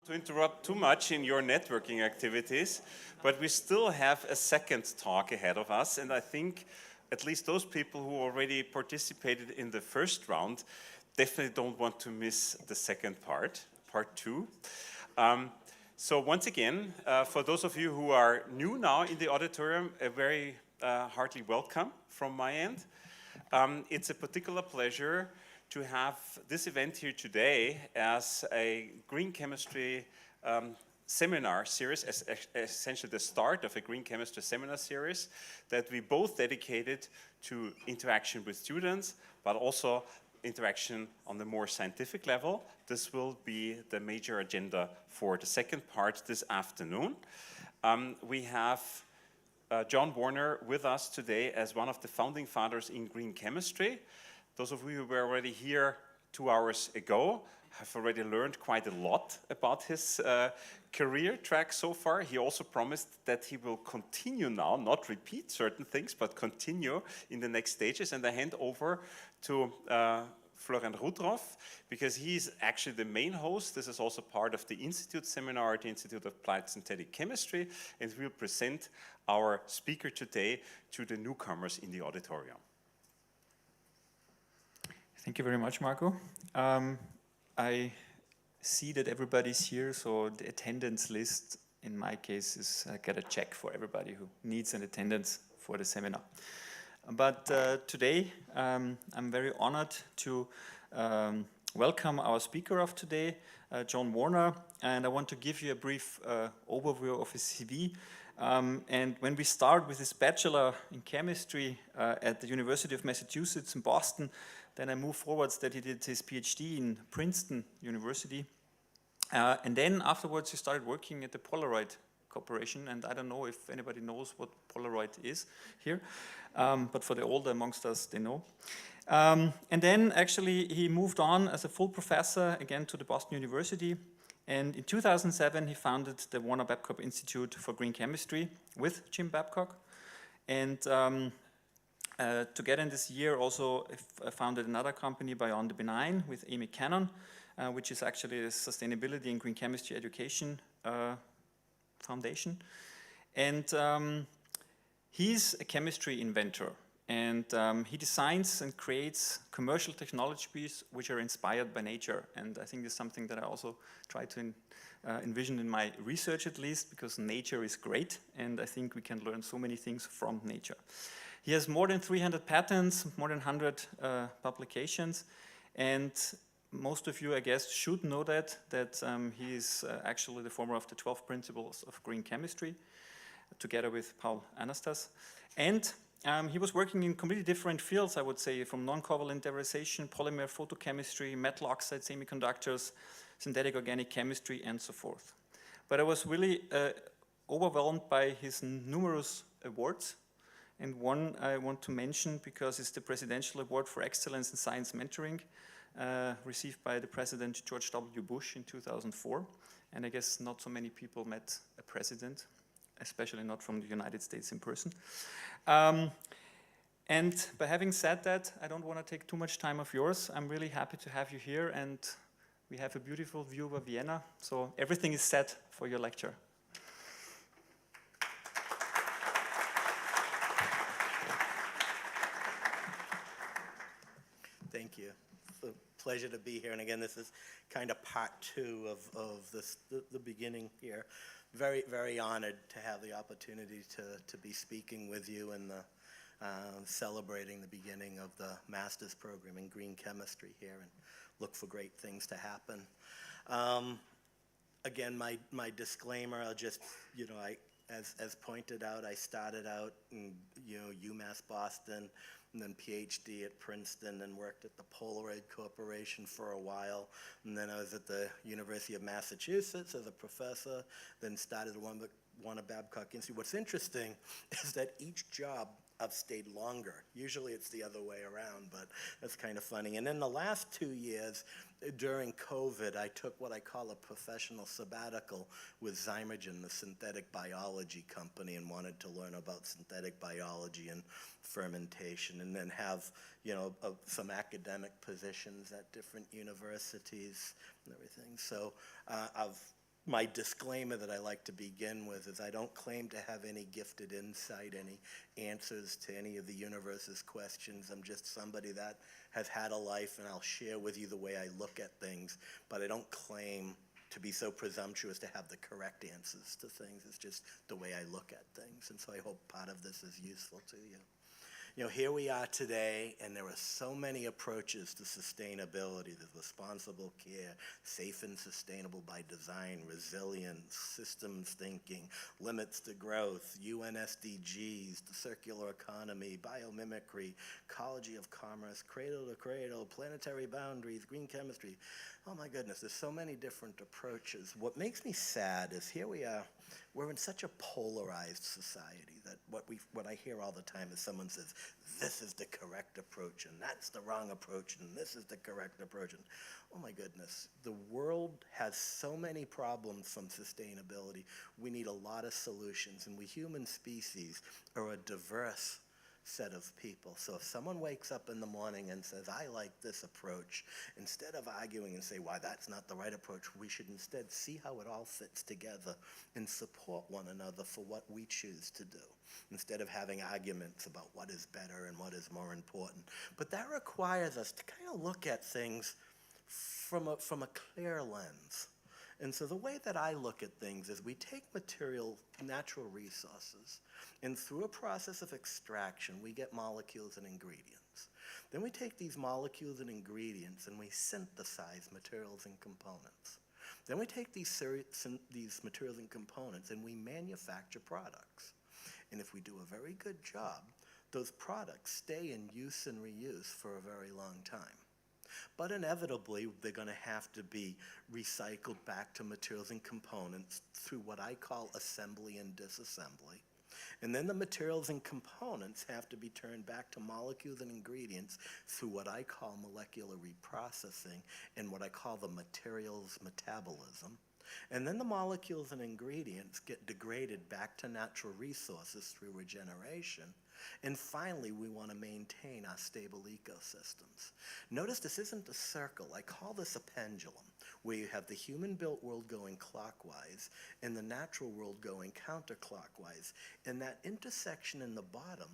To interrupt too much in your networking activities, but we still have a second talk ahead of us, and I think at least those people who already participated in the first round definitely don't want to miss the second part, part two. So once again, for those of you who are new now in the auditorium, a very hearty welcome from my end. It's a particular pleasure to have this event here today as a green chemistry seminar series, essentially the start of a green chemistry seminar series that we both dedicated to interaction with students, but also interaction on the more scientific level. This will be the major agenda for the second part this afternoon. We have John Warner with us today as one of the founding fathers in green chemistry. Those of you who were already here 2 hours ago have already learned quite a lot about his career track so far. He also promised that he will continue now, not repeat certain things, but continue in the next stages. And I hand over to Florian Rudroff, because he's actually the main host. This is also part of the Institute seminar, the Institute of Applied Synthetic Chemistry, and we'll present our speaker today to the newcomers in the auditorium. Thank you very much, Marco. I see that everybody's here, so the attendance list, in my case, is I get a check for everybody who needs an attendance for the seminar. But today, I'm very honored to welcome our speaker of today, John Warner, and I want to give you a brief overview of his CV. And when we start with his bachelor in chemistry at the University of Massachusetts in Boston, then I move forwards that he did his PhD in Princeton University. And then afterwards he started working at the Polaroid Corporation, and I don't know if anybody knows what Polaroid is here, but for the older amongst us, they know. And then actually he moved on as a full professor again to the Boston University. And in 2007 he founded the Warner Babcock Institute for Green Chemistry with Jim Babcock. And together in this year also founded another company, Beyond the Benign, with Amy Cannon, which is actually a sustainability and green chemistry education foundation. And he's a chemistry inventor, and he designs and creates commercial technologies which are inspired by nature. And I think this is something that I also try to envision in my research, at least, because nature is great, and I think we can learn so many things from nature. He has more than 300 patents, more than 100 publications, and most of you, I guess, should know that he is actually the former of the 12 principles of green chemistry, together with Paul Anastas. And he was working in completely different fields, I would say, from non-covalent derivatization, polymer photochemistry, metal oxide semiconductors, synthetic organic chemistry, and so forth. But I was really overwhelmed by his numerous awards. And one I want to mention because it's the Presidential Award for Excellence in Science Mentoring, received by the President George W. Bush in 2004. And I guess not so many people met a president, especially not from the United States in person. And by having said that, I don't want to take too much time of yours. I'm really happy to have you here, and we have a beautiful view of Vienna. So everything is set for your lecture. Thank you. It's a pleasure to be here. And again, this is kind of part two of this, the beginning here. Very, very honored to have the opportunity to be speaking with you and celebrating the beginning of the master's program in green chemistry here, and look for great things to happen. Again, my disclaimer, I'll just, as pointed out, I started out in, UMass Boston, and then PhD at Princeton, and worked at the Polaroid Corporation for a while. And then I was at the University of Massachusetts as a professor, then started the Warner Babcock Institute. What's interesting is that each job I've stayed longer. Usually it's the other way around, but that's kind of funny. And in the last 2 years, during COVID, I took what I call a professional sabbatical with Zymergen, the synthetic biology company, and wanted to learn about synthetic biology and fermentation, and then have, some academic positions at different universities and everything. So I've my disclaimer that I like to begin with is I don't claim to have any gifted insight, any answers to any of the universe's questions. I'm just somebody that has had a life, and I'll share with you the way I look at things, but I don't claim to be so presumptuous to have the correct answers to things. It's just the way I look at things, and so I hope part of this is useful to you. You know, here we are today, and there are so many approaches to sustainability. There's responsible care, safe and sustainable by design, resilience, systems thinking, limits to growth, UN SDGs, the circular economy, biomimicry, ecology of commerce, cradle to cradle, planetary boundaries, green chemistry. Oh my goodness, there's so many different approaches. What makes me sad is here we are, we're in such a polarized society that what I hear all the time is someone says, this is the correct approach, and that's the wrong approach, and this is the correct approach. And oh my goodness, the world has so many problems from sustainability. We need a lot of solutions, and we human species are a diverse set of people. So if someone wakes up in the morning and says, I like this approach, instead of arguing and say, why that's not the right approach, we should instead see how it all fits together and support one another for what we choose to do, instead of having arguments about what is better and what is more important. But that requires us to kind of look at things from a clear lens. And so the way that I look at things is we take natural resources, and through a process of extraction, we get molecules and ingredients. Then we take these molecules and ingredients and we synthesize materials and components. Then we take these materials and components and we manufacture products. And if we do a very good job, those products stay in use and reuse for a very long time. But inevitably, they're going to have to be recycled back to materials and components through what I call assembly and disassembly. And then the materials and components have to be turned back to molecules and ingredients through what I call molecular reprocessing and what I call the materials metabolism. And then the molecules and ingredients get degraded back to natural resources through regeneration. And finally, we want to maintain our stable ecosystems. Notice this isn't a circle. I call this a pendulum, where you have the human-built world going clockwise and the natural world going counterclockwise. And that intersection in the bottom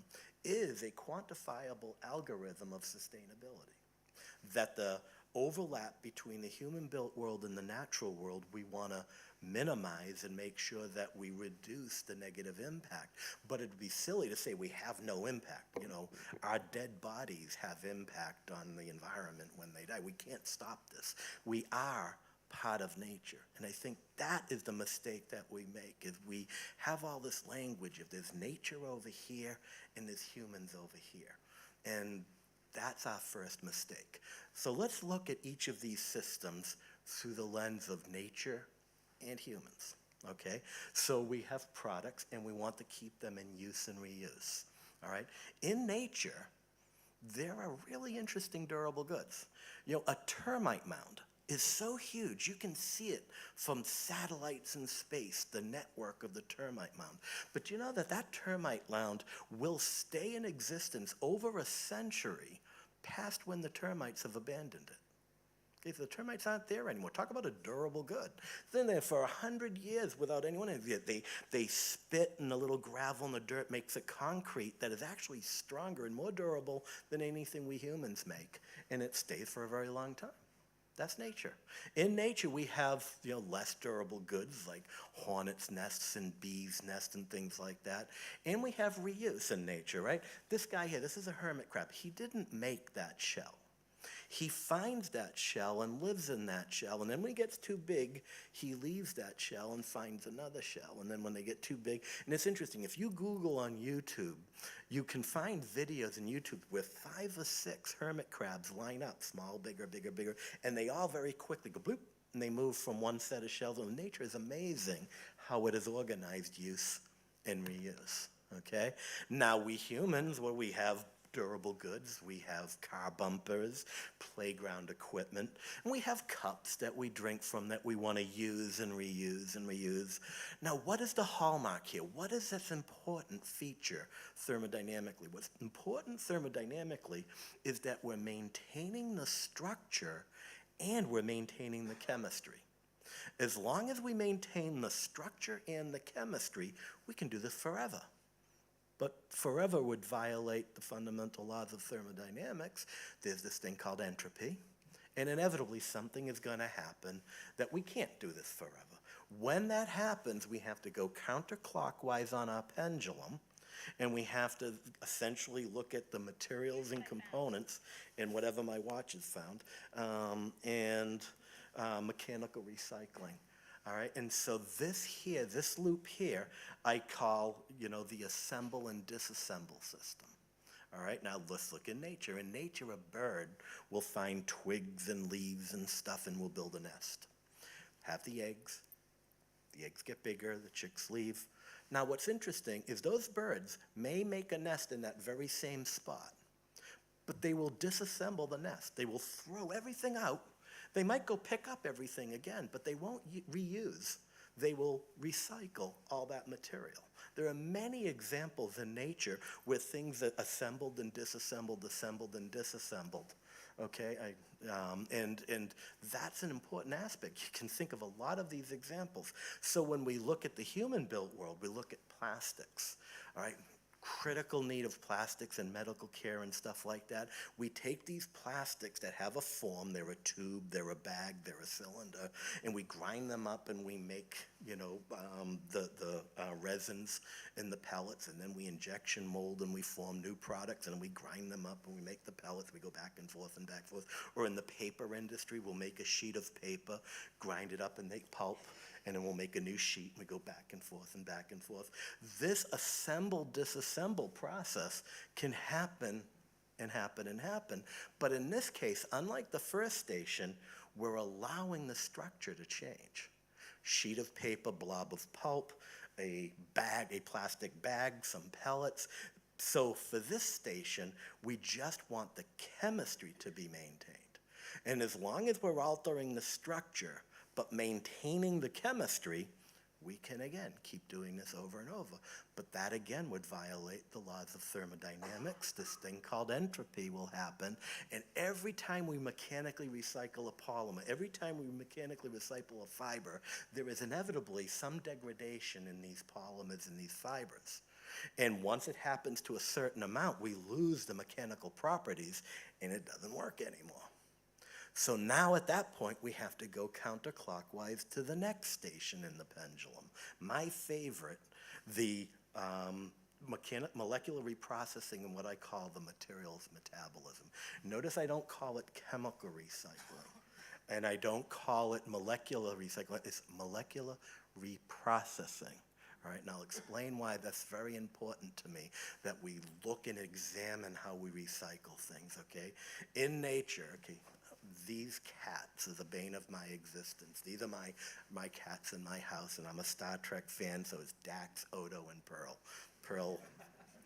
is a quantifiable algorithm of sustainability. That the overlap between the human-built world and the natural world, we want to minimize and make sure that we reduce the negative impact. But it'd be silly to say we have no impact. You know, our dead bodies have impact on the environment when they die. We can't stop this. We are part of nature. And I think that is the mistake that we make, is we have all this language of there's nature over here and there's humans over here. And that's our first mistake. So let's look at each of these systems through the lens of nature and humans, okay? So we have products and we want to keep them in use and reuse, all right? In nature, there are really interesting durable goods. You know, a termite mound is so huge, you can see it from satellites in space, the network of the termite mound. But you know that termite mound will stay in existence over a century past when the termites have abandoned it. Okay, so the termites aren't there anymore. Talk about a durable good. It's been there for 100 years without anyone. They spit in the little gravel and the dirt makes it concrete that is actually stronger and more durable than anything we humans make. And it stays for a very long time. That's nature. In nature, we have, you know, less durable goods like hornets' nests and bees' nests and things like that. And we have reuse in nature, right? This guy here, this is a hermit crab. He didn't make that shell. He finds that shell and lives in that shell. And then when he gets too big, he leaves that shell and finds another shell. And then when they get too big, and it's interesting, if you Google on YouTube, you can find videos on YouTube where 5 or 6 hermit crabs line up, small, bigger, bigger, bigger, and they all very quickly go bloop, and they move from one set of shells. And nature is amazing how it has organized use and reuse, okay? Now we humans, well, we have durable goods, we have car bumpers, playground equipment, and we have cups that we drink from that we want to use and reuse and reuse. Now, what is the hallmark here? What is this important feature thermodynamically? What's important thermodynamically is that we're maintaining the structure and we're maintaining the chemistry. As long as we maintain the structure and the chemistry, we can do this forever. But forever would violate the fundamental laws of thermodynamics. There's this thing called entropy, and inevitably something is going to happen that we can't do this forever. When that happens, we have to go counterclockwise on our pendulum, and we have to essentially look at the materials and components in whatever my watch has found, and mechanical recycling. All right, and so this here, this loop here, I call, the assemble and disassemble system. All right, now let's look in nature. In nature, a bird will find twigs and leaves and stuff and will build a nest. Have the eggs get bigger, the chicks leave. Now what's interesting is those birds may make a nest in that very same spot, but they will disassemble the nest. They will throw everything out. They might go pick up everything again, but they won't reuse. They will recycle all that material. There are many examples in nature where things are assembled and disassembled, assembled and disassembled. Okay, and that's an important aspect. You can think of a lot of these examples. So when we look at the human-built world, we look at plastics, all right? Critical need of plastics in medical care and stuff like that. We take these plastics that have a form, they're a tube, they're a bag, they're a cylinder, and we grind them up and we make, the resins and the pellets, and then we injection mold and we form new products, and we grind them up and we make the pellets. We go back and forth and back and forth. Or in the paper industry, we'll make a sheet of paper, grind it up and make pulp, and then we'll make a new sheet, and we go back and forth and back and forth. This assemble-disassemble process can happen and happen and happen. But in this case, unlike the first station, we're allowing the structure to change. Sheet of paper, blob of pulp, a bag, a plastic bag, some pellets. So for this station, we just want the chemistry to be maintained. And as long as we're altering the structure, but maintaining the chemistry, we can, again, keep doing this over and over. But that, again, would violate the laws of thermodynamics. This thing called entropy will happen. And every time we mechanically recycle a polymer, every time we mechanically recycle a fiber, there is inevitably some degradation in these polymers and these fibers. And once it happens to a certain amount, we lose the mechanical properties, and it doesn't work anymore. So now at that point, we have to go counterclockwise to the next station in the pendulum. My favorite, the molecular reprocessing and what I call the materials metabolism. Notice I don't call it chemical recycling, and I don't call it molecular recycling. It's molecular reprocessing. All right, and I'll explain why that's very important to me, that we look and examine how we recycle things, okay? In nature, okay, these cats are the bane of my existence. These are my cats in my house, and I'm a Star Trek fan, so it's Dax, Odo, and Pearl. Pearl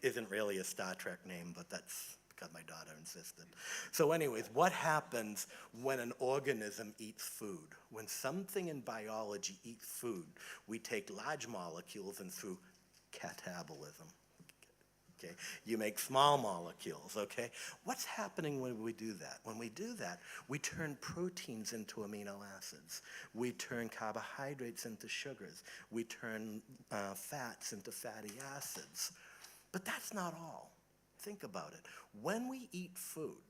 isn't really a Star Trek name, but that's because my daughter insisted. So anyways, what happens when an organism eats food? When something in biology eats food, we take large molecules and through catabolism. Okay, you make small molecules, okay? What's happening when we do that? When we do that, we turn proteins into amino acids. We turn carbohydrates into sugars. We turn fats into fatty acids. But that's not all. Think about it. When we eat food,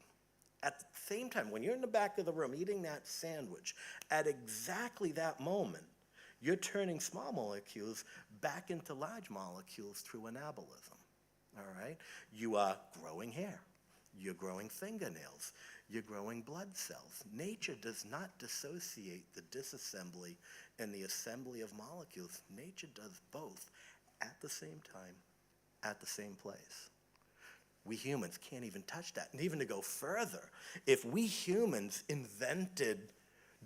at the same time, when you're in the back of the room eating that sandwich, at exactly that moment, you're turning small molecules back into large molecules through anabolism. All right? You are growing hair. You're growing fingernails. You're growing blood cells. Nature does not dissociate the disassembly and the assembly of molecules. Nature does both at the same time, at the same place. We humans can't even touch that. And even to go further, if we humans invented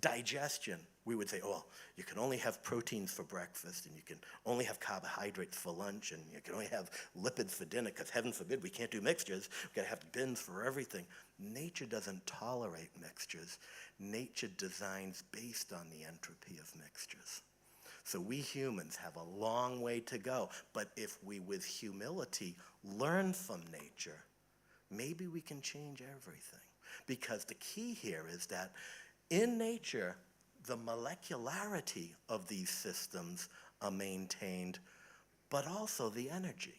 digestion, we would say, oh, you can only have proteins for breakfast, and you can only have carbohydrates for lunch, and you can only have lipids for dinner, because heaven forbid we can't do mixtures. We've got to have bins for everything. Nature doesn't tolerate mixtures. Nature designs based on the entropy of mixtures. So we humans have a long way to go, but if we, with humility, learn from nature, maybe we can change everything. Because the key here is that in nature, the molecularity of these systems are maintained, but also the energy.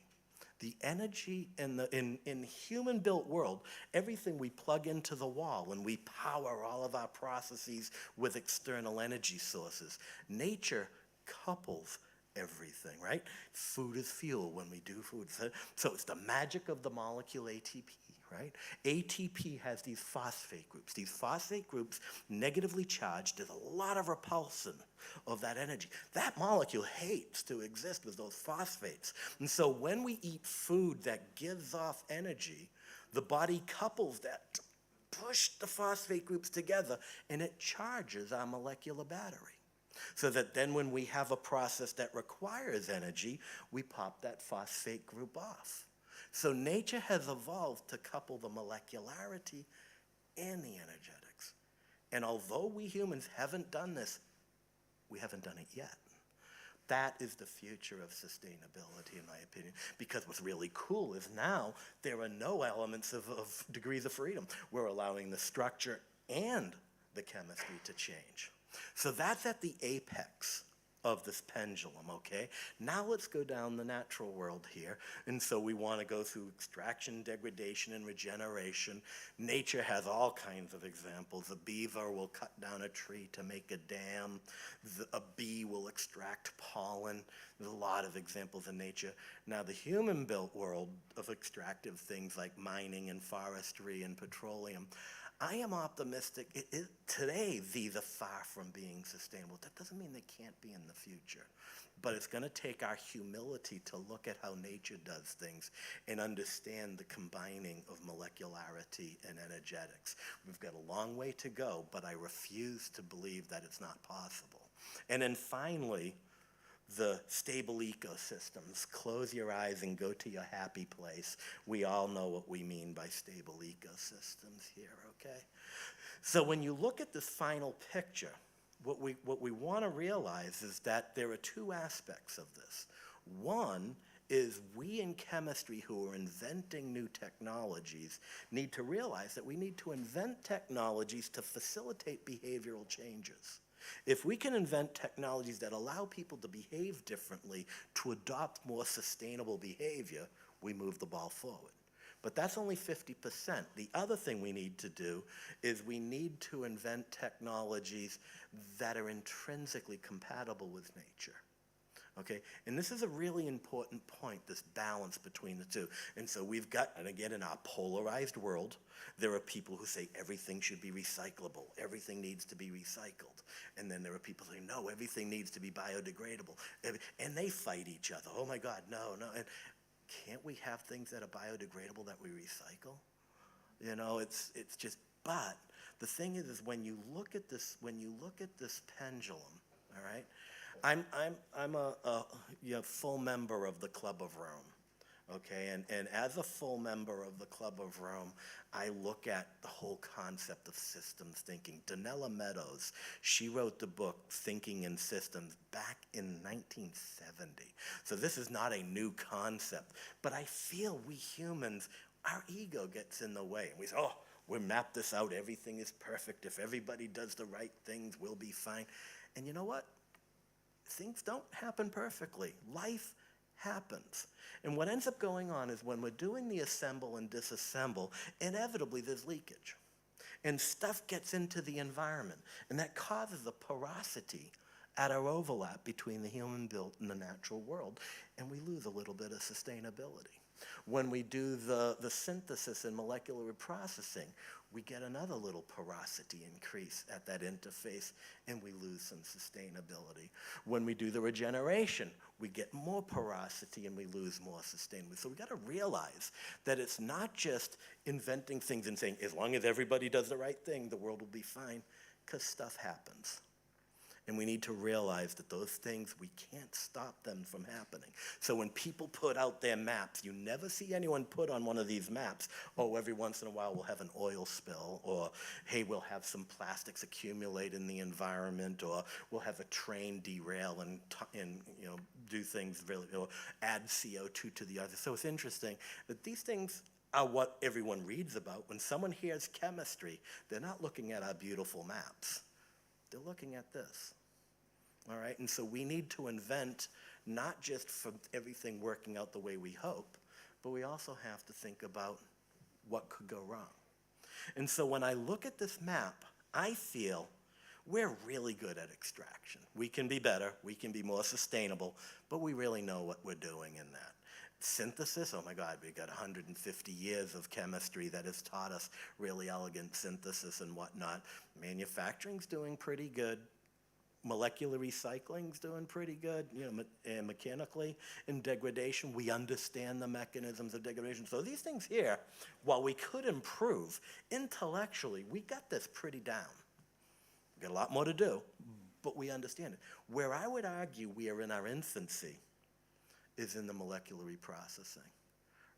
The energy in human-built world, everything we plug into the wall and we power all of our processes with external energy sources. Nature couples everything, right? Food is fuel when we do food. So it's the magic of the molecule ATP, right? ATP has these phosphate groups. These phosphate groups, negatively charged, there's a lot of repulsion of that energy. That molecule hates to exist with those phosphates. And so when we eat food that gives off energy, the body couples that, push the phosphate groups together, and it charges our molecular battery. So that then when we have a process that requires energy, we pop that phosphate group off. So nature has evolved to couple the molecularity and the energetics. And although we humans haven't done this, we haven't done it yet. That is the future of sustainability, in my opinion, because what's really cool is now there are no elements of degrees of freedom. We're allowing the structure and the chemistry to change. So that's at the apex of this pendulum, okay? Now let's go down the natural world here. And so we want to go through extraction, degradation, and regeneration. Nature has all kinds of examples. A beaver will cut down a tree to make a dam. A bee will extract pollen. There's a lot of examples in nature. Now the human-built world of extractive things like mining and forestry and petroleum, I am optimistic. Today, these are far from being sustainable. That doesn't mean they can't be in the future. But it's going to take our humility to look at how nature does things and understand the combining of molecularity and energetics. We've got a long way to go, but I refuse to believe that it's not possible. And then finally, the stable ecosystems. Close your eyes and go to your happy place. We all know what we mean by stable ecosystems here, okay? So when you look at this final picture, what we want to realize is that there are two aspects of this. One is we in chemistry who are inventing new technologies need to realize that we need to invent technologies to facilitate behavioral changes. If we can invent technologies that allow people to behave differently, to adopt more sustainable behavior, we move the ball forward. But that's only 50%. The other thing we need to do is we need to invent technologies that are intrinsically compatible with nature. Okay, and this is a really important point, this balance between the two. And so we've got, and again, in our polarized world, there are people who say everything should be recyclable, everything needs to be recycled. And then there are people saying, no, everything needs to be biodegradable. And they fight each other. Oh my God, no. And can't we have things that are biodegradable that we recycle? You know, it's just, but the thing is when you look at this pendulum, all right, I'm a full member of the Club of Rome, okay? And as a full member of the Club of Rome, I look at the whole concept of systems thinking. Donella Meadows, she wrote the book Thinking in Systems back in 1970. So this is not a new concept, but I feel we humans, our ego gets in the way. And we say, oh, we'll map this out, everything is perfect. If everybody does the right things, we'll be fine. And you know what? Things don't happen perfectly. Life happens. And what ends up going on is when we're doing the assemble and disassemble, inevitably there's leakage. And stuff gets into the environment. And that causes a porosity at our overlap between the human-built and the natural world. And we lose a little bit of sustainability. When we do the synthesis and molecular reprocessing, we get another little porosity increase at that interface, and we lose some sustainability. When we do the regeneration, we get more porosity and we lose more sustainability. So we got to realize that it's not just inventing things and saying, as long as everybody does the right thing, the world will be fine, because stuff happens. And we need to realize that those things, we can't stop them from happening. So when people put out their maps, you never see anyone put on one of these maps, oh, every once in a while we'll have an oil spill, or hey, we'll have some plastics accumulate in the environment, or we'll have a train derail and you know, do things really, or add CO2 to the other. So it's interesting that these things are what everyone reads about. When someone hears chemistry, they're not looking at our beautiful maps. they're looking at this. All right, and so we need to invent not just for everything working out the way we hope, but we also have to think about what could go wrong. And so when I look at this map, I feel we're really good at extraction. We can be better, we can be more sustainable, but we really know what we're doing in that. Synthesis, oh my God, we've got 150 years of chemistry that has taught us really elegant synthesis and whatnot. Manufacturing's doing pretty good. Molecular recycling's doing pretty good, and mechanically. In degradation, we understand the mechanisms of degradation. So these things here, while we could improve, intellectually, we got this pretty down. We got a lot more to do, but we understand it. Where I would argue we are in our infancy is in the molecular reprocessing.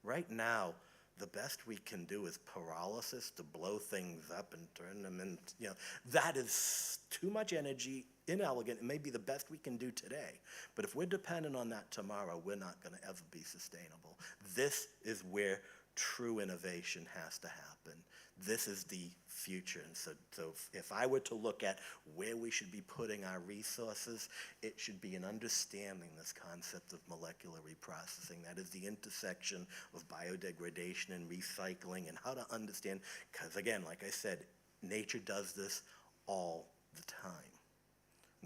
Right now, the best we can do is pyrolysis to blow things up and turn them into, that is too much energy, inelegant. It may be the best we can do today, but if we're dependent on that tomorrow, we're not going to ever be sustainable. This is where true innovation has to happen. This is the future. And so if I were to look at where we should be putting our resources, it should be in understanding this concept of molecular reprocessing. That is the intersection of biodegradation and recycling, and how to understand, because again, like I said, nature does this all the time.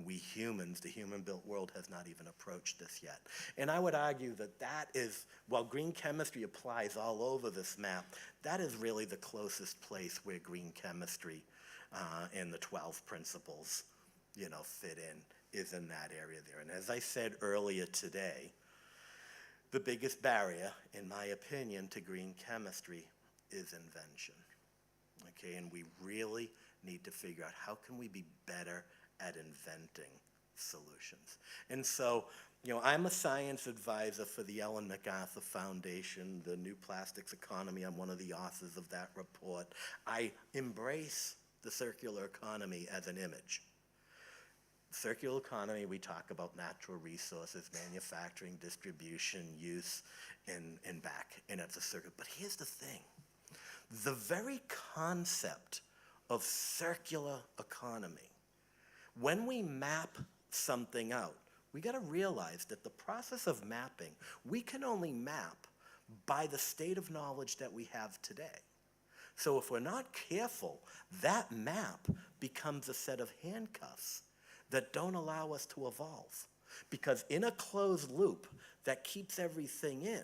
We humans, the human-built world, has not even approached this yet. And I would argue that that is, while green chemistry applies all over this map, that is really the closest place where green chemistry and the 12 principles, fit in, is in that area there. And as I said earlier today, the biggest barrier, in my opinion, to green chemistry is invention. Okay, and we really need to figure out how can we be better at inventing solutions. And so, I'm a science advisor for the Ellen MacArthur Foundation, the New Plastics Economy. I'm one of the authors of that report. I embrace the circular economy as an image. Circular economy, we talk about natural resources, manufacturing, distribution, use, and back, and it's a circle. But here's the thing. The very concept of circular economy, when we map something out, we got to realize that the process of mapping, we can only map by the state of knowledge that we have today. So if we're not careful, that map becomes a set of handcuffs that don't allow us to evolve. Because in a closed loop that keeps everything in,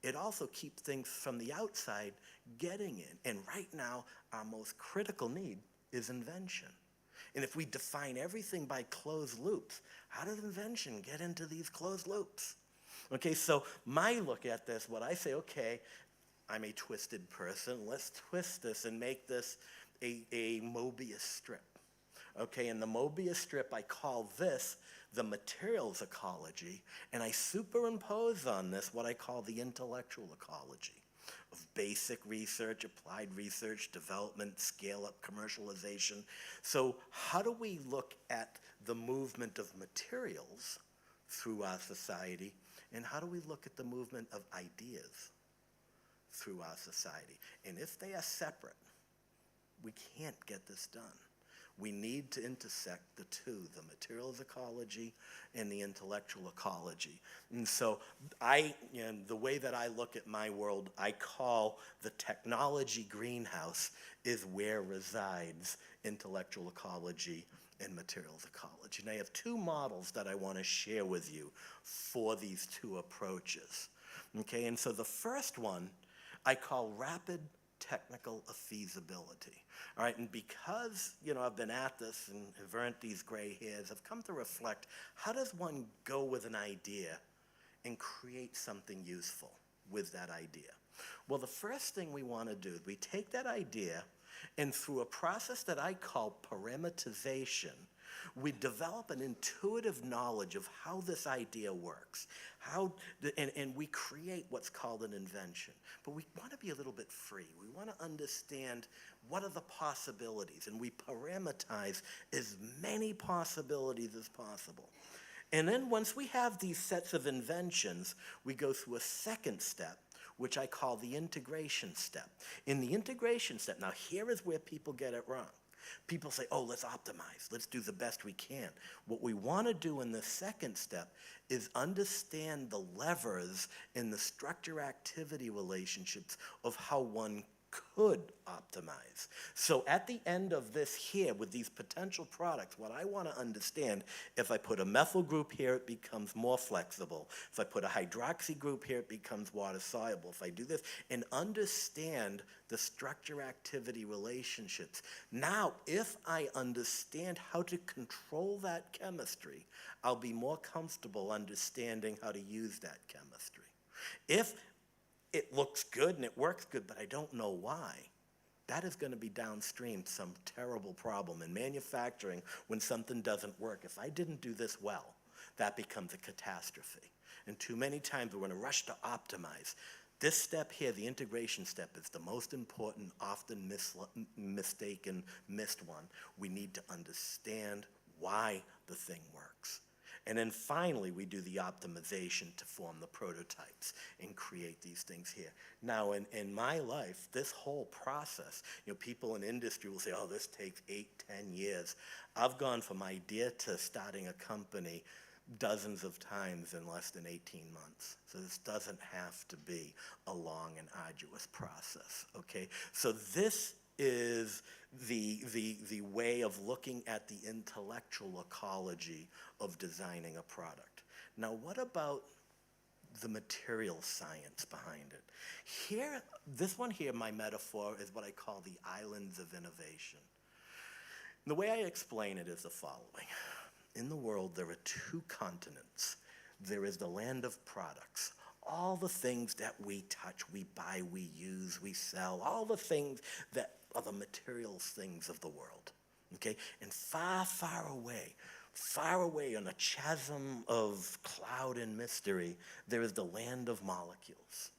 it also keeps things from the outside getting in. And right now, our most critical need is invention. And if we define everything by closed loops, how does invention get into these closed loops? Okay, so my look at this, what I say, okay, I'm a twisted person. Let's twist this and make this a Mobius strip. Okay, and the Mobius strip, I call this the materials ecology, and I superimpose on this what I call the intellectual ecology of basic research, applied research, development, scale-up, commercialization. So how do we look at the movement of materials through our society, and how do we look at the movement of ideas through our society? And if they are separate, we can't get this done. We need to intersect the two, the materials ecology and the intellectual ecology. And so the way that I look at my world, I call the technology greenhouse is where resides intellectual ecology and materials ecology. And I have two models that I want to share with you for these two approaches. Okay, and so the first one I call rapid technical feasibility. All right, and because, I've been at this and have earned these gray hairs, I've come to reflect, how does one go with an idea and create something useful with that idea? Well, the first thing we want to do is we take that idea, and through a process that I call parameterization, we develop an intuitive knowledge of how this idea works, and we create what's called an invention. But we want to be a little bit free. We want to understand what are the possibilities, and we parameterize as many possibilities as possible. And then once we have these sets of inventions, we go through a second step, which I call the integration step. In the integration step, now here is where people get it wrong. People say, oh, let's optimize. Let's do the best we can. What we want to do in the second step is understand the levers in the structure-activity relationships of how one could optimize. So at the end of this here, with these potential products, what I want to understand, if I put a methyl group here, it becomes more flexible. If I put a hydroxy group here, it becomes water soluble. If I do this, and understand the structure-activity relationships. Now, if I understand how to control that chemistry, I'll be more comfortable understanding how to use that chemistry. If it looks good and it works good, but I don't know why, that is going to be downstream some terrible problem in manufacturing when something doesn't work. If I didn't do this well, that becomes a catastrophe. And too many times we're in a rush to optimize. This step here, the integration step, is the most important, often mistaken, missed one. We need to understand why the thing works. And then finally, we do the optimization to form the prototypes and create these things here. Now, in my life, this whole process, people in industry will say, oh, this takes 8, 10 years. I've gone from idea to starting a company dozens of times in less than 18 months. So this doesn't have to be a long and arduous process, okay? So this is the way of looking at the intellectual ecology of designing a product. Now, what about the material science behind it? Here, this one here, my metaphor, is what I call the islands of innovation. And the way I explain it is the following. In the world, there are 2 continents. There is the land of products. All the things that we touch, we buy, we use, we sell, all the things that are the material things of the world, okay? And far, far away on a chasm of cloud and mystery, there is the land of molecules,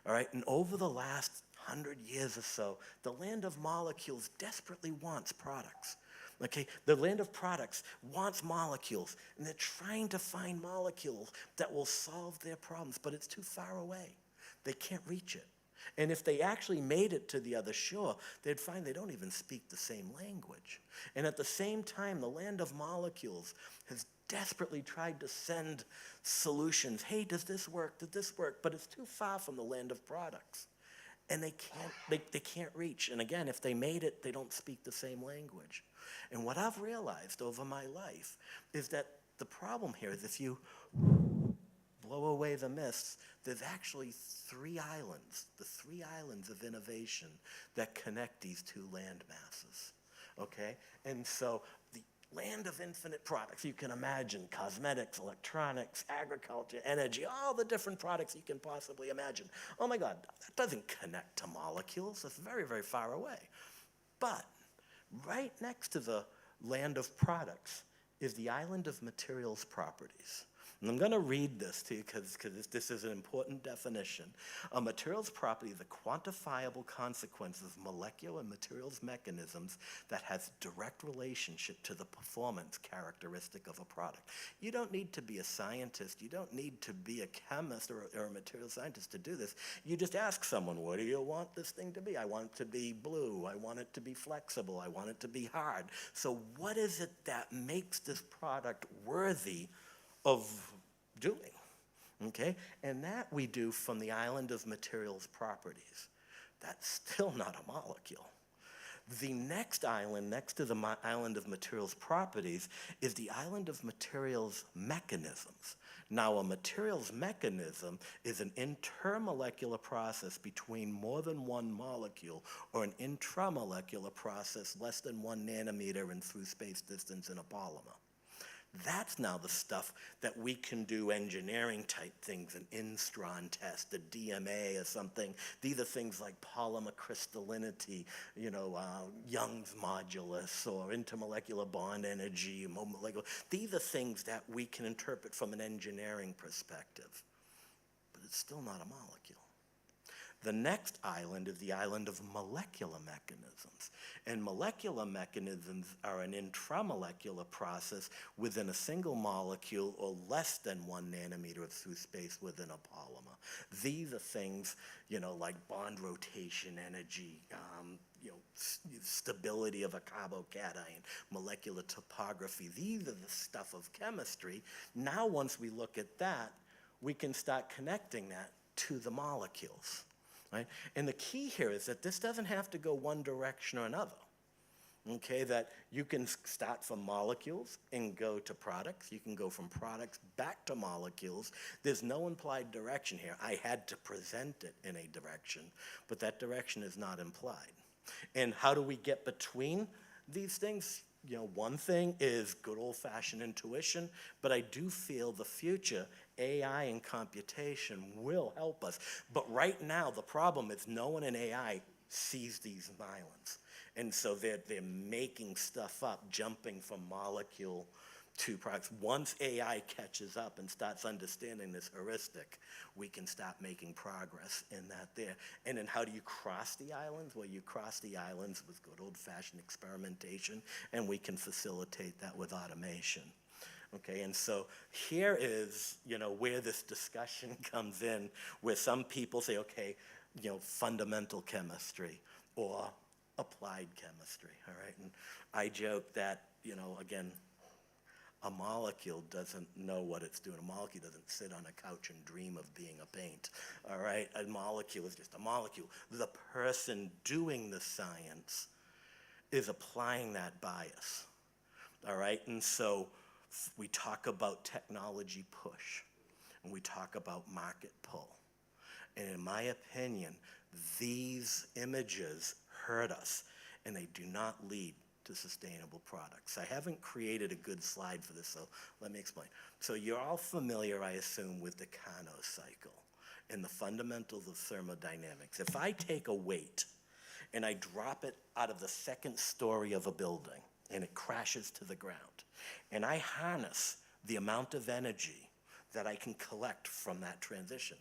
all right? And over the last 100 years or so, the land of molecules desperately wants products. Okay, the land of products wants molecules, and they're trying to find molecules that will solve their problems, but it's too far away. They can't reach it. And if they actually made it to the other shore, they'd find they don't even speak the same language. And at the same time, the land of molecules has desperately tried to send solutions. Hey, does this work? Did this work? But it's too far from the land of products. And they can't reach. And again, if they made it, they don't speak the same language. And what I've realized over my life is that the problem here is if you blow away the mists, there's actually 3 islands, the 3 islands of innovation that connect these 2 land masses, okay? And so the land of infinite products, you can imagine cosmetics, electronics, agriculture, energy, all the different products you can possibly imagine. Oh my God, that doesn't connect to molecules. It's very, very far away. But right next to the land of products is the island of materials properties. And I'm going to read this to you because this is an important definition. A materials property is a quantifiable consequence of molecular and materials mechanisms that has direct relationship to the performance characteristic of a product. You don't need to be a scientist. You don't need to be a chemist or a material scientist to do this. You just ask someone, what do you want this thing to be? I want it to be blue. I want it to be flexible. I want it to be hard. So what is it that makes this product worthy of doing, okay? And that we do from the island of materials properties. That's still not a molecule. The next island, next to the island of materials properties, is the island of materials mechanisms. Now, a materials mechanism is an intermolecular process between more than one molecule or an intramolecular process less than 1 nanometer in through space distance in a polymer. That's now the stuff that we can do engineering type things, an Instron test, a DMA or something. These are things like polymer crystallinity, Young's modulus or intermolecular bond energy, molecular. These are things that we can interpret from an engineering perspective, but it's still not a molecule. The next island is the island of molecular mechanisms. And molecular mechanisms are an intramolecular process within a single molecule or less than 1 nanometer through space within a polymer. These are things, like bond rotation energy, stability of a carbocation, molecular topography. These are the stuff of chemistry. Now, once we look at that, we can start connecting that to the molecules, right? And the key here is that this doesn't have to go one direction or another. Okay, that you can start from molecules and go to products. You can go from products back to molecules. There's no implied direction here. I had to present it in a direction, but that direction is not implied. And how do we get between these things? One thing is good old-fashioned intuition, but I do feel the future, AI and computation will help us. But right now, the problem is no one in AI sees these islands. And so they're making stuff up, jumping from molecule to products. Once AI catches up and starts understanding this heuristic, we can start making progress in that there. And then how do you cross the islands? Well, you cross the islands with good old-fashioned experimentation, and we can facilitate that with automation. Okay, and so here is, where this discussion comes in, where some people say, okay, fundamental chemistry or applied chemistry, all right? And I joke that, again, a molecule doesn't know what it's doing. A molecule doesn't sit on a couch and dream of being a paint, all right? A molecule is just a molecule. The person doing the science is applying that bias, all right? And so we talk about technology push, and we talk about market pull. And in my opinion, these images hurt us, and they do not lead to sustainable products. I haven't created a good slide for this, so let me explain. So you're all familiar, I assume, with the Carnot cycle and the fundamentals of thermodynamics. If I take a weight and I drop it out of the second story of a building and it crashes to the ground, and I harness the amount of energy that I can collect from that transition,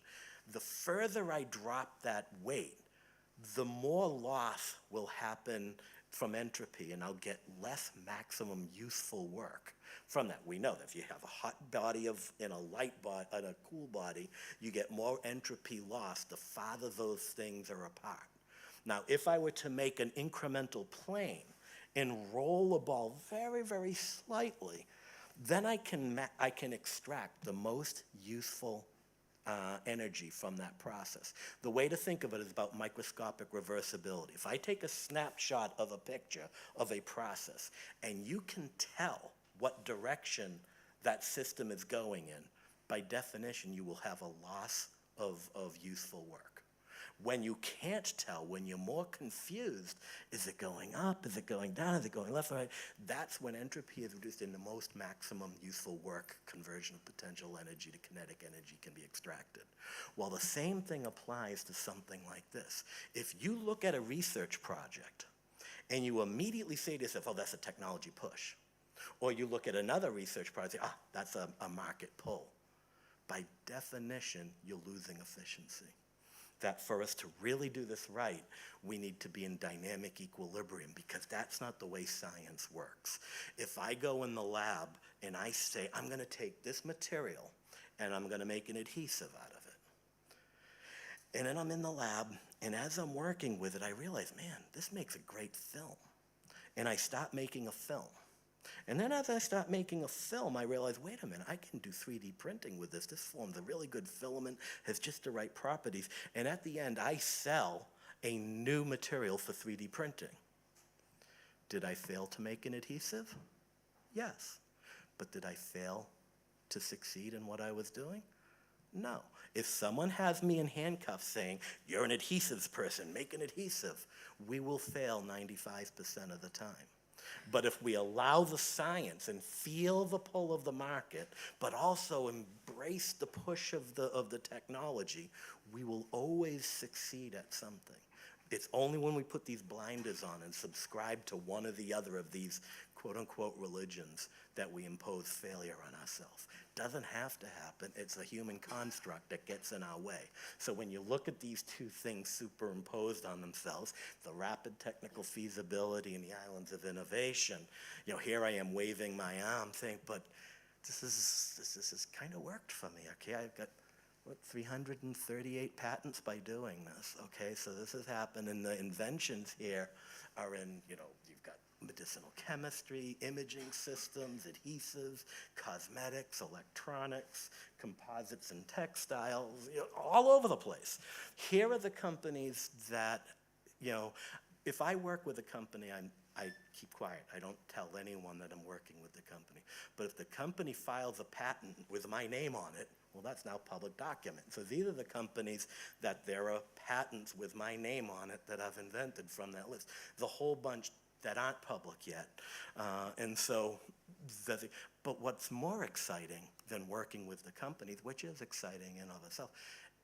the further I drop that weight, the more loss will happen from entropy, and I'll get less maximum useful work from that. We know that if you have a hot body in a light body and a cool body, you get more entropy loss the farther those things are apart. Now, if I were to make an incremental plane and roll a ball very, very slightly, then I can extract the most useful energy from that process. The way to think of it is about microscopic reversibility. If I take a snapshot of a picture of a process and you can tell what direction that system is going in, by definition, you will have a loss of useful work. When you can't tell, when you're more confused, is it going up, is it going down, is it going left or right? That's when entropy is reduced and the most maximum useful work conversion of potential energy to kinetic energy can be extracted. Well, the same thing applies to something like this. If you look at a research project and you immediately say to yourself, oh, that's a technology push, or you look at another research project, that's a market pull, by definition, you're losing efficiency. That for us to really do this right, we need to be in dynamic equilibrium, because that's not the way science works. If I go in the lab and I say, I'm going to take this material and I'm going to make an adhesive out of it. And then I'm in the lab, and as I'm working with it, I realize, man, this makes a great film. And I start making a film. And then as I start making a film, I realize, wait a minute, I can do 3D printing with this. This forms a really good filament, has just the right properties. And at the end, I sell a new material for 3D printing. Did I fail to make an adhesive? Yes. But did I fail to succeed in what I was doing? No. If someone has me in handcuffs saying, you're an adhesives person, make an adhesive, we will fail 95% of the time. But if we allow the science and feel the pull of the market, but also embrace the push of the technology, we will always succeed at something. It's only when we put these blinders on and subscribe to one or the other of these quote-unquote religions that we impose failure on ourselves. Doesn't have to happen. It's a human construct that gets in our way. So when you look at these two things superimposed on themselves, the rapid technical feasibility and the islands of innovation, here I am waving my arm saying, but this has kind of worked for me, okay? I've got what, 338 patents by doing this, okay? So this has happened, and the inventions here are in, you know, you've got medicinal chemistry, imaging systems, adhesives, cosmetics, electronics, composites and textiles, you know, all over the place. Here are the companies that, you know, if I work with a company, I keep quiet. I don't tell anyone that I'm working with the company. But if the company files a patent with my name on it, well, that's now public document. So these are the companies that there are patents with my name on it that I've invented from that list. The whole bunch that aren't public yet. But what's more exciting than working with the companies, which is exciting in of itself,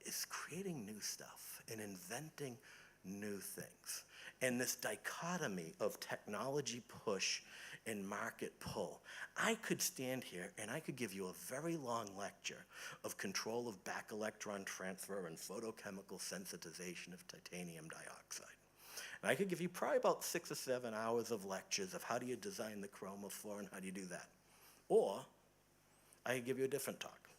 is creating new stuff and inventing new things. And this dichotomy of technology push and market pull. I could stand here and I could give you a very long lecture of control of back electron transfer and photochemical sensitization of titanium dioxide. And I could give you probably about 6 or 7 hours of lectures of how do you design the chromophore and how do you do that. Or I could give you a different talk.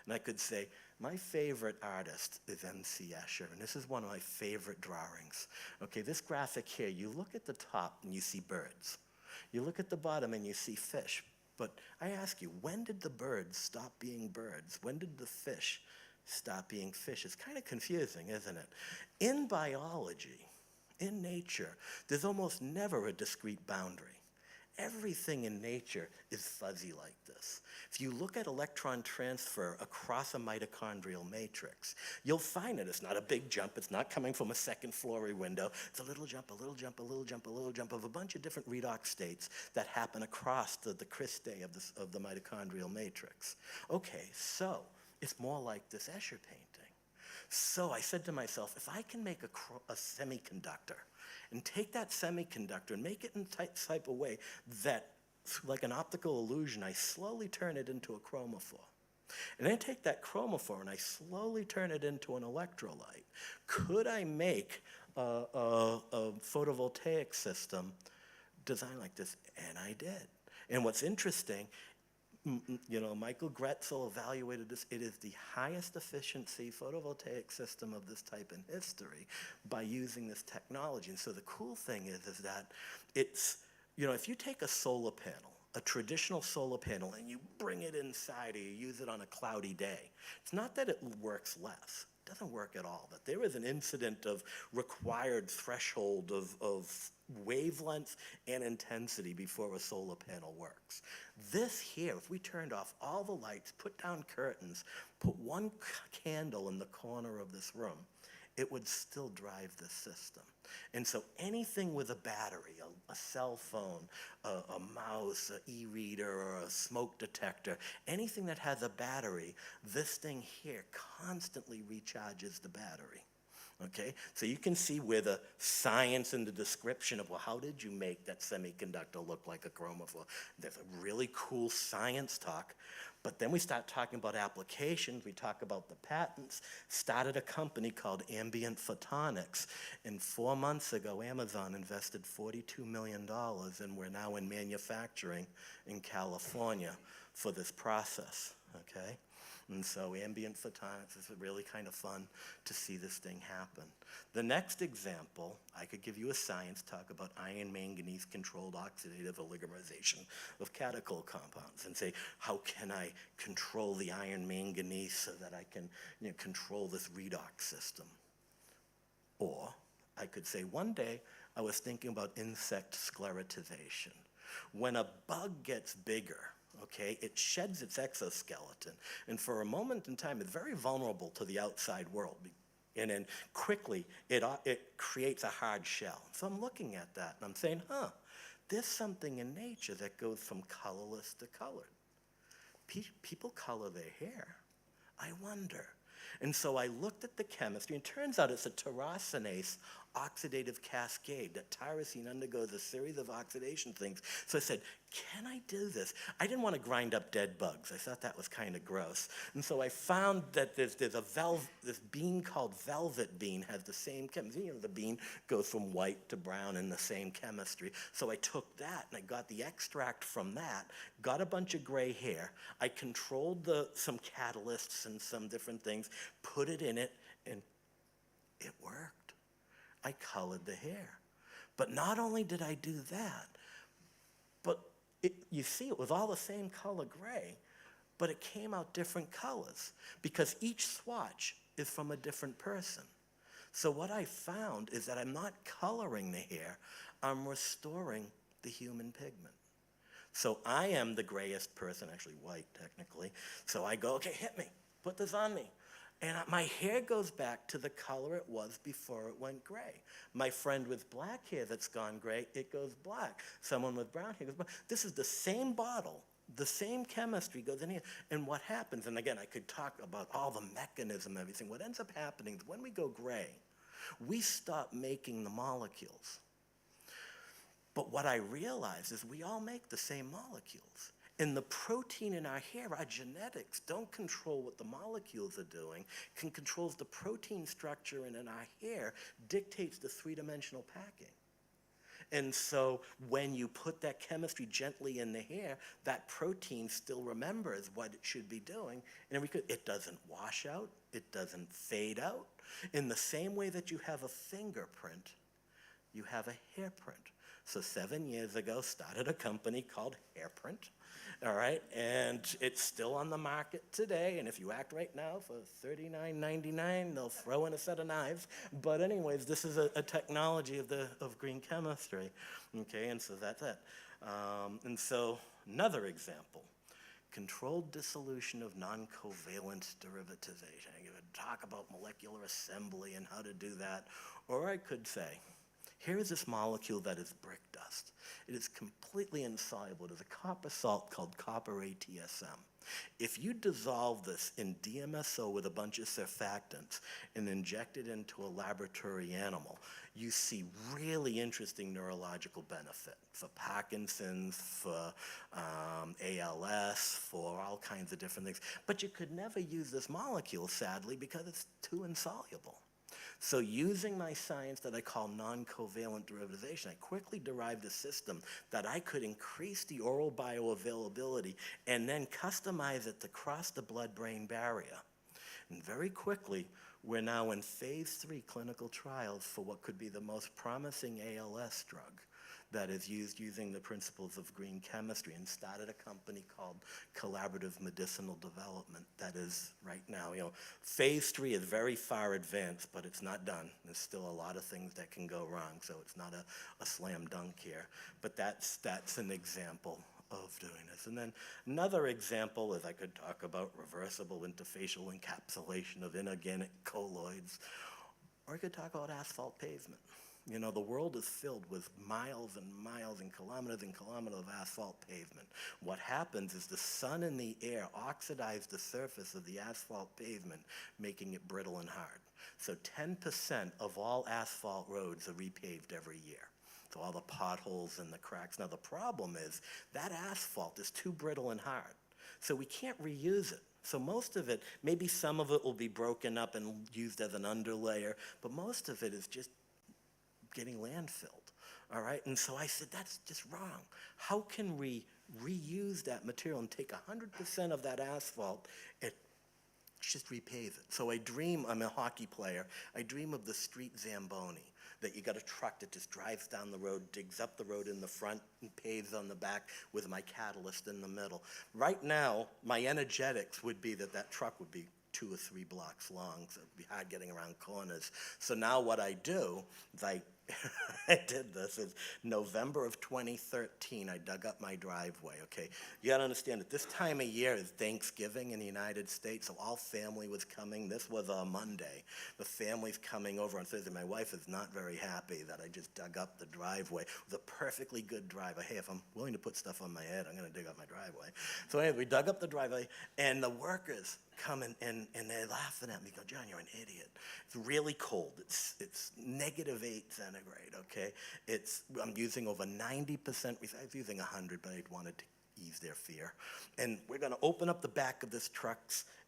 And I could say, my favorite artist is M.C. Escher, and this is one of my favorite drawings. Okay, this graphic here, you look at the top and you see birds. You look at the bottom and you see fish. But I ask you, when did the birds stop being birds? When did the fish stop being fish? It's kind of confusing, isn't it? In biology, in nature, there's almost never a discrete boundary. Everything in nature is fuzzy like this. If you look at electron transfer across a mitochondrial matrix, you'll find that it's not a big jump. It's not coming from a second floor window. It's a little jump, a little jump, a little jump, a little jump of a bunch of different redox states that happen across the cristae of the mitochondrial matrix. Okay, so it's more like this Escher painting. So I said to myself, if I can make a semiconductor and take that semiconductor and make it in type of way that, like an optical illusion, I slowly turn it into a chromophore. And then take that chromophore and I slowly turn it into an electrolyte. Could I make a photovoltaic system designed like this? And I did. And what's interesting, you know, Michael Gretzel evaluated this. It is the highest efficiency photovoltaic system of this type in history by using this technology. And so the cool thing is that it's, you know, if you take a solar panel, a traditional solar panel, and you bring it inside or you use it on a cloudy day, it's not that it works less. It doesn't work at all. But there is an incident of required threshold of wavelength and intensity before a solar panel works. This here, if we turned off all the lights, put down curtains, put one candle in the corner of this room, it would still drive the system. And so anything with a battery, a cell phone, a mouse, an e-reader, or a smoke detector, anything that has a battery, this thing here constantly recharges the battery. Okay, so you can see where the science and the description of, well, how did you make that semiconductor look like a chromophore? There's a really cool science talk, but then we start talking about applications, we talk about the patents, started a company called Ambient Photonics, and 4 months ago, Amazon invested $42 million, and we're now in manufacturing in California for this process, okay? And so ambient photonics is really kind of fun to see this thing happen. The next example, I could give you a science talk about iron manganese controlled oxidative oligomerization of catechol compounds and say, how can I control the iron manganese so that I can, you know, control this redox system? Or I could say, one day I was thinking about insect sclerotization. When a bug gets bigger, okay, it sheds its exoskeleton, and for a moment in time, it's very vulnerable to the outside world. And then quickly, it creates a hard shell. So I'm looking at that, and I'm saying, there's something in nature that goes from colorless to colored. People color their hair. I wonder. And so I looked at the chemistry, and it turns out it's a tyrosinase oxidative cascade, that tyrosine undergoes a series of oxidation things. So I said, can I do this? I didn't want to grind up dead bugs. I thought that was kind of gross. And so I found that this bean called velvet bean has the same chemistry. You know, the bean goes from white to brown in the same chemistry. So I took that and I got the extract from that, got a bunch of gray hair. I controlled some catalysts and some different things, put it in it, and it worked. I colored the hair. But not only did I do that, but you see, it was all the same color gray, but it came out different colors because each swatch is from a different person. So what I found is that I'm not coloring the hair, I'm restoring the human pigment. So I am the grayest person, actually white technically. So I go, okay, hit me, put this on me. And my hair goes back to the color it was before it went gray. My friend with black hair that's gone gray, it goes black. Someone with brown hair goes black. This is the same bottle, the same chemistry goes in here. And what happens, and again, I could talk about all the mechanism, everything. What ends up happening is when we go gray, we stop making the molecules. But what I realize is we all make the same molecules. And the protein in our hair, our genetics, don't control what the molecules are doing, controls the protein structure in our hair, dictates the three-dimensional packing. And so when you put that chemistry gently in the hair, that protein still remembers what it should be doing, and it doesn't wash out, it doesn't fade out. In the same way that you have a fingerprint, you have a hairprint. So 7 years ago, started a company called Hairprint. All right, and it's still on the market today, and if you act right now for $39.99, they'll throw in a set of knives. But anyways, this is a technology of green chemistry, okay, and so that's it. And so another example, controlled dissolution of non-covalent derivatization. I could talk about molecular assembly and how to do that, or I could say, here is this molecule that is brick dust. It is completely insoluble. There's a copper salt called copper ATSM. If you dissolve this in DMSO with a bunch of surfactants and inject it into a laboratory animal, you see really interesting neurological benefit for Parkinson's, for ALS, for all kinds of different things. But you could never use this molecule, sadly, because it's too insoluble. So using my science that I call non-covalent derivatization, I quickly derived a system that I could increase the oral bioavailability and then customize it to cross the blood-brain barrier. And very quickly, we're now in phase 3 clinical trials for what could be the most promising ALS drug that is used using the principles of green chemistry, and started a company called Collaborative Medicinal Development that is right now, phase 3 is very far advanced, but it's not done. There's still a lot of things that can go wrong, so it's not a slam dunk here. But that's an example of doing this. And then another example is I could talk about reversible interfacial encapsulation of inorganic colloids, or I could talk about asphalt pavement. The world is filled with miles and miles and kilometers of asphalt pavement. What happens is the sun and the air oxidize the surface of the asphalt pavement, making it brittle and hard. So 10% of all asphalt roads are repaved every year. So all the potholes and the cracks. Now the problem is that asphalt is too brittle and hard. So we can't reuse it. So most of it, maybe some of it will be broken up and used as an underlayer, but most of it is just getting landfilled, all right? And so I said, that's just wrong. How can we reuse that material and take 100% of that asphalt and just repave it? So I'm a hockey player, I dream of the street Zamboni, that you got a truck that just drives down the road, digs up the road in the front, and paves on the back with my catalyst in the middle. Right now, my energetics would be that truck would be 2 or 3 blocks long, so it'd be hard getting around corners. So now what I do is I I did this. It's November of 2013. I dug up my driveway, okay? You gotta understand that this time of year is Thanksgiving in the United States, so all family was coming. This was a Monday. The family's coming over on Thursday. My wife is not very happy that I just dug up the driveway. It was a perfectly good driveway. Hey, if I'm willing to put stuff on my head, I'm gonna dig up my driveway. So anyway, we dug up the driveway, and the workers come in, and they're laughing at me. Go, John, you're an idiot. It's really cold. It's -8 centigrade, okay? I'm using over 90%, I was using 100, but I wanted to ease their fear. And we're gonna open up the back of this truck,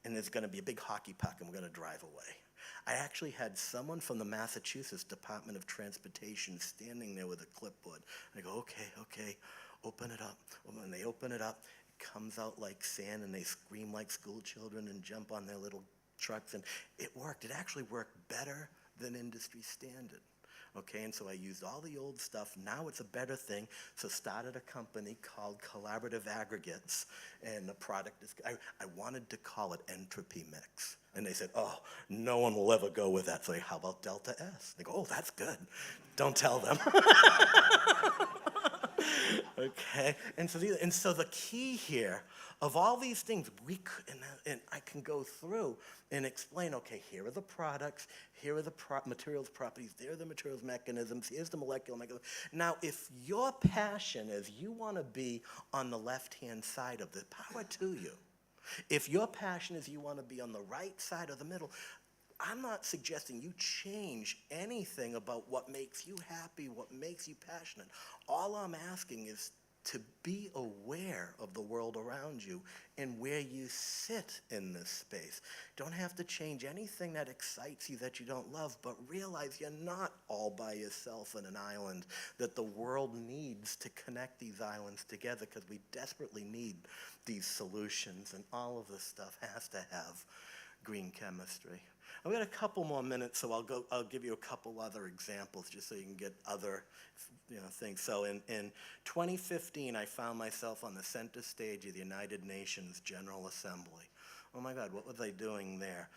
and there's gonna be a big hockey puck, and we're gonna drive away. I actually had someone from the Massachusetts Department of Transportation standing there with a clipboard. And I go, okay, open it up. When they open it up, comes out like sand, and they scream like school children and jump on their little trucks, and it worked. It actually worked better than industry standard. Okay, and so I used all the old stuff. Now it's a better thing, so started a company called Collaborative Aggregates, and the product is, I wanted to call it Entropy Mix. And they said, oh, no one will ever go with that. So how about Delta S? They go, oh, that's good. Don't tell them. Okay, and so the key here of all these things, and I can go through and explain, okay, here are the products, here are the materials properties, there are the materials mechanisms, here's the molecular mechanism. Now, if your passion is you want to be on the left-hand side of the power to you. If your passion is you want to be on the right side of the middle, I'm not suggesting you change anything about what makes you happy, what makes you passionate. All I'm asking is to be aware of the world around you and where you sit in this space. Don't have to change anything that excites you that you don't love, but realize you're not all by yourself on an island, that the world needs to connect these islands together because we desperately need these solutions, and all of this stuff has to have green chemistry. I've got a couple more minutes, so I'll give you a couple other examples just so you can get other things. So in 2015, I found myself on the center stage of the United Nations General Assembly. Oh my God, what was I doing there?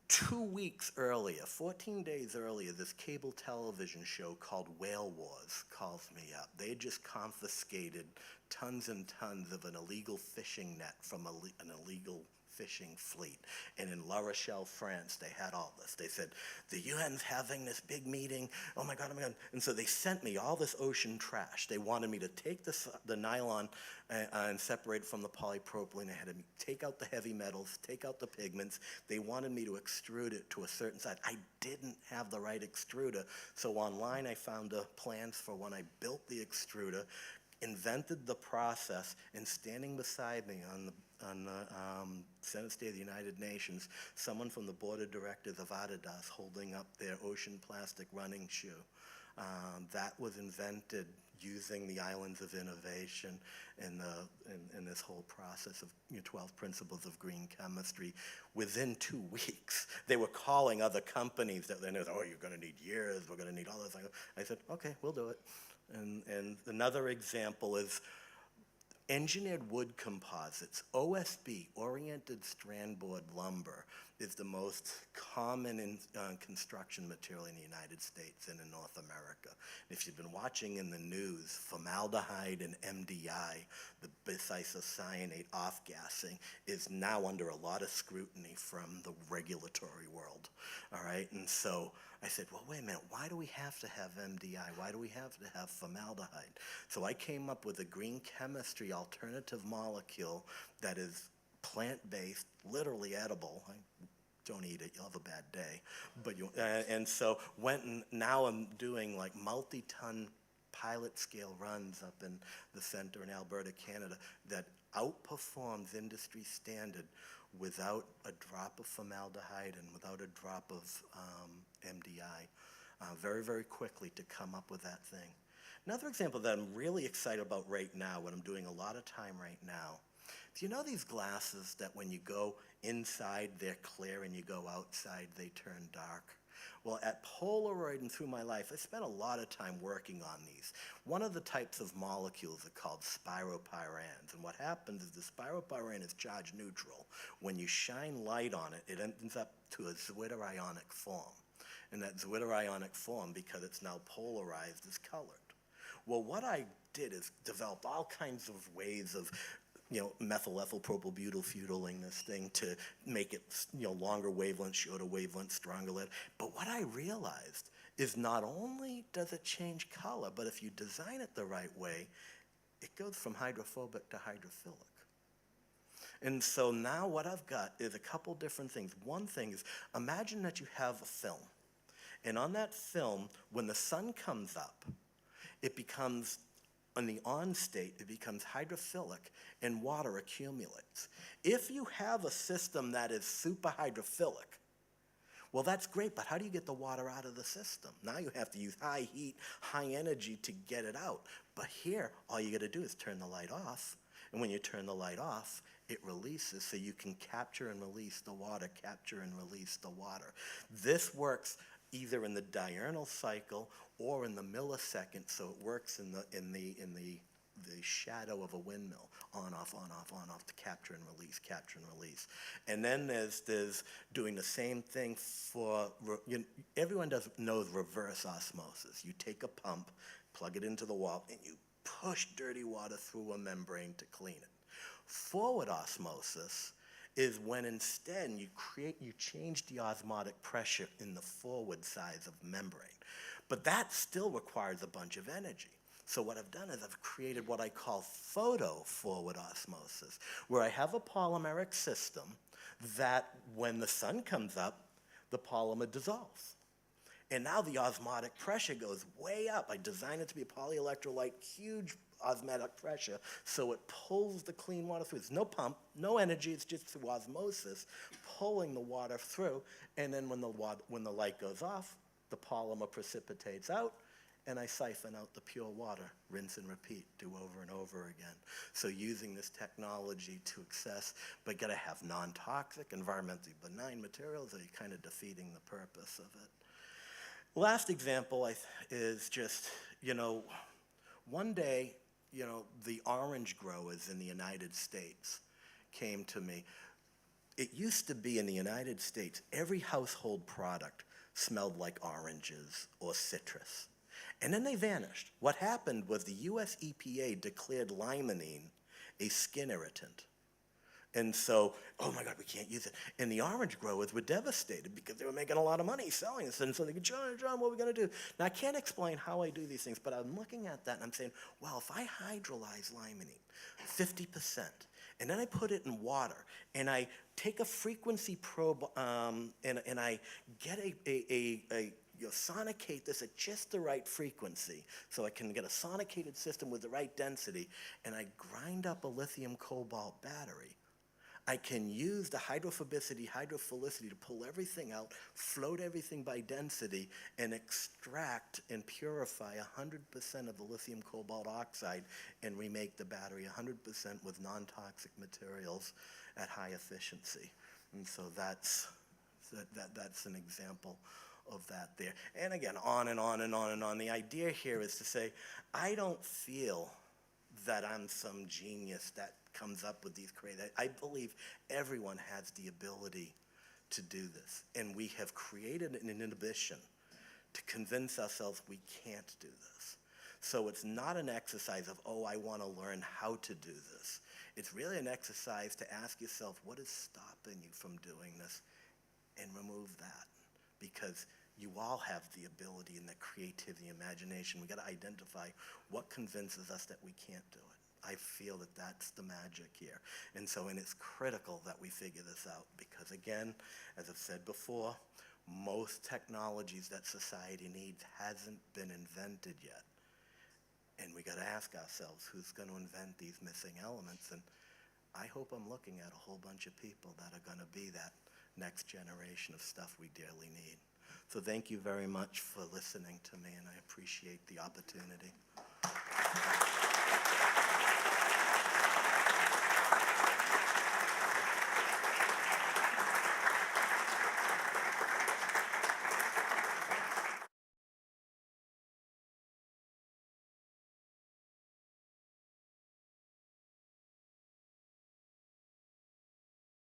2 weeks earlier, 14 days earlier, this cable television show called Whale Wars calls me up. They had just confiscated tons and tons of an illegal fishing net from an illegal fishing fleet. And in La Rochelle, France, they had all this. They said, the UN's having this big meeting. Oh my God, oh my God. And so they sent me all this ocean trash. They wanted me to take the nylon and separate it from the polypropylene. They had to take out the heavy metals, take out the pigments. They wanted me to extrude it to a certain size. I didn't have the right extruder. So online, I found the plans for when I built the extruder, invented the process, and standing beside me on the Senate State of the United Nations, someone from the board of directors of Adidas holding up their ocean plastic running shoe. That was invented using the islands of innovation and this whole process of 12 principles of green chemistry. Within 2 weeks, they were calling other companies that they knew, oh, you're going to need years, we're going to need all this. I said, okay, we'll do it. And another example is engineered wood composites. OSB, oriented strand board lumber, is the most common construction material in the United States and in North America. If you've been watching in the news, formaldehyde and MDI, the bisisocyanate off-gassing, is now under a lot of scrutiny from the regulatory world, all right? And so I said, well, wait a minute, why do we have to have MDI? Why do we have to have formaldehyde? So I came up with a green chemistry alternative molecule that is plant-based, literally edible. Don't eat it, you'll have a bad day. But and so now I'm doing like multi-ton pilot scale runs up in the center in Alberta, Canada, that outperforms industry standard without a drop of formaldehyde and without a drop of MDI, very, very quickly to come up with that thing. Another example that I'm really excited about right now, what I'm doing a lot of time right now, do you know these glasses that when you go inside, they're clear, and you go outside, they turn dark? Well, at Polaroid and through my life, I spent a lot of time working on these. One of the types of molecules are called spiropyrans, and what happens is the spiropyran is charge neutral. When you shine light on it, it ends up to a zwitter ionic form. And that zwitterionic form, because it's now polarized, is colored. Well, what I did is develop all kinds of ways of, methyl ethyl propylbutylphenyling this thing to make it, longer wavelengths, shorter wavelengths, stronger lead. But what I realized is not only does it change color, but if you design it the right way, it goes from hydrophobic to hydrophilic. And so now what I've got is a couple different things. One thing is, imagine that you have a film. And on that film, when the sun comes up, it becomes, in the on state, it becomes hydrophilic and water accumulates. If you have a system that is super hydrophilic, well, that's great, but how do you get the water out of the system? Now you have to use high heat, high energy to get it out. But here, all you gotta do is turn the light off. And when you turn the light off, it releases, so you can capture and release the water, capture and release the water. This works either in the diurnal cycle or in the millisecond, so it works in the shadow of a windmill, on, off, on, off, on, off, to capture and release, capture and release. And then there's doing the same thing for, everyone knows reverse osmosis. You take a pump, plug it into the wall, and you push dirty water through a membrane to clean it. Forward osmosis is when instead you change the osmotic pressure in the forward size of membrane. But that still requires a bunch of energy. So what I've done is I've created what I call photo-forward osmosis, where I have a polymeric system that when the sun comes up, the polymer dissolves. And now the osmotic pressure goes way up. I designed it to be a polyelectrolyte, huge osmotic pressure, so it pulls the clean water through. There's no pump, no energy, it's just through osmosis, pulling the water through, and then when the light goes off, the polymer precipitates out, and I siphon out the pure water, rinse and repeat, do over and over again. So using this technology to access, but gotta have non-toxic, environmentally benign materials, or you're kind of defeating the purpose of it. Last example is just, one day, the orange growers in the United States came to me. It used to be in the United States, every household product smelled like oranges or citrus. And then they vanished. What happened was the US EPA declared limonene a skin irritant. And so, oh my God, we can't use it. And the orange growers were devastated because they were making a lot of money selling this. And so they go, John, what are we gonna do? Now I can't explain how I do these things, but I'm looking at that and I'm saying, well, if I hydrolyze limonene 50%, and then I put it in water, and I take a frequency probe, and I get sonicate this at just the right frequency, so I can get a sonicated system with the right density, and I grind up a lithium cobalt battery. I can use the hydrophobicity, hydrophilicity to pull everything out, float everything by density, and extract and purify 100% of the lithium cobalt oxide and remake the battery 100% with non-toxic materials at high efficiency. And so that's an example of that there. And again, on and on and on and on. The idea here is to say, I don't feel that I'm some genius that comes up with these crazy. I believe everyone has the ability to do this. And we have created an inhibition to convince ourselves we can't do this. So it's not an exercise of, oh, I want to learn how to do this. It's really an exercise to ask yourself, what is stopping you from doing this? And remove that. Because you all have the ability and the creativity, imagination. We got to identify what convinces us that we can't do it. I feel that that's the magic here. And it's critical that we figure this out because, again, as I've said before, most technologies that society needs hasn't been invented yet. And we got to ask ourselves, who's going to invent these missing elements? And I hope I'm looking at a whole bunch of people that are going to be that next generation of stuff we dearly need. So thank you very much for listening to me, and I appreciate the opportunity.